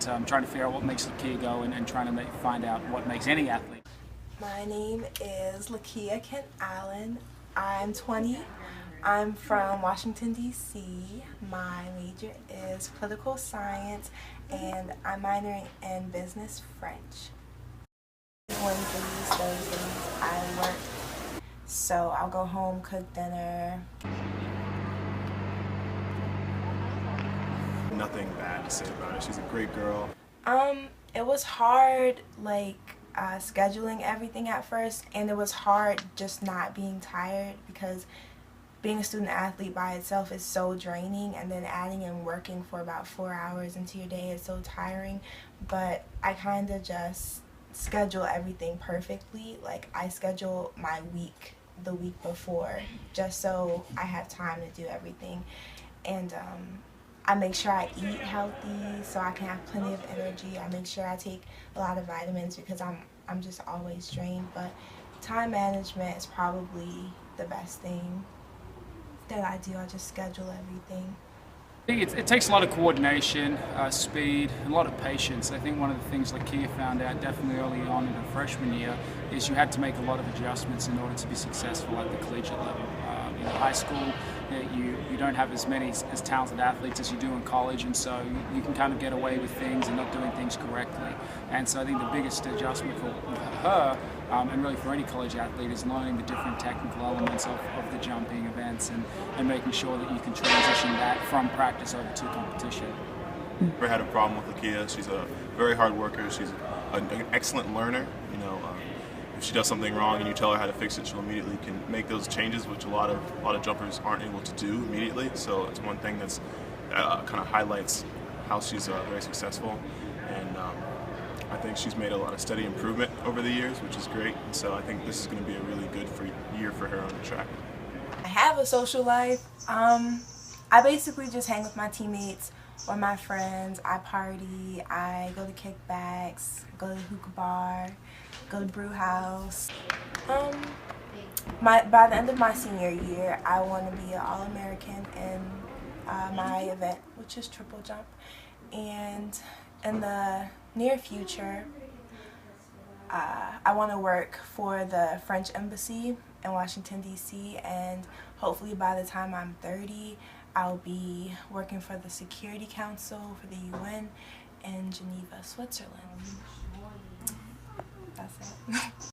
trying to figure out what makes LaKia go and trying to find out what makes any athlete. My name is LaKia Kent Allen. I'm 20. I'm from Washington, D.C. My major is political science and I'm minoring in business French. Wednesdays, Thursdays, I work. So I'll go home, cook dinner. Nothing bad to say about her. She's a great girl. It was hard, scheduling everything at first, and it was hard just not being tired because being a student athlete by itself is so draining, and then adding in working for about 4 hours into your day is so tiring. But I kind of just schedule everything perfectly. Like, I schedule my week the week before just so I have time to do everything. And I make sure I eat healthy so I can have plenty of energy. I make sure I take a lot of vitamins because I'm just always drained. But time management is probably the best thing that I do. I just schedule everything. I think it takes a lot of coordination, speed, and a lot of patience. I think one of the things LaKia found out definitely early on in her freshman year is you had to make a lot of adjustments in order to be successful at the collegiate level. In high school, you don't have as many as talented athletes as you do in college, and so you can kind of get away with things and not doing things correctly. And so I think the biggest adjustment for her, and really for any college athlete, is learning the different technical elements of the jumping events and making sure that you can transition that from practice over to competition. Never had a problem with LaKia. She's a very hard worker. She's an excellent learner. If she does something wrong and you tell her how to fix it, she'll immediately can make those changes, which a lot of jumpers aren't able to do immediately. So it's one thing that's kind of highlights how she's very successful. And I think she's made a lot of steady improvement over the years, which is great. And so I think this is going to be a really good year for her on the track. I have a social life. I basically just hang with my teammates or my friends. I party, I go to kickbacks, go to the hookah bar, go to brew house. By the end of my senior year, I want to be an All-American in my event, which is triple jump. And in the near future, I want to work for the French embassy in Washington, D.C. and hopefully by the time I'm 30, I'll be working for the Security Council for the UN in Geneva, Switzerland. That's it.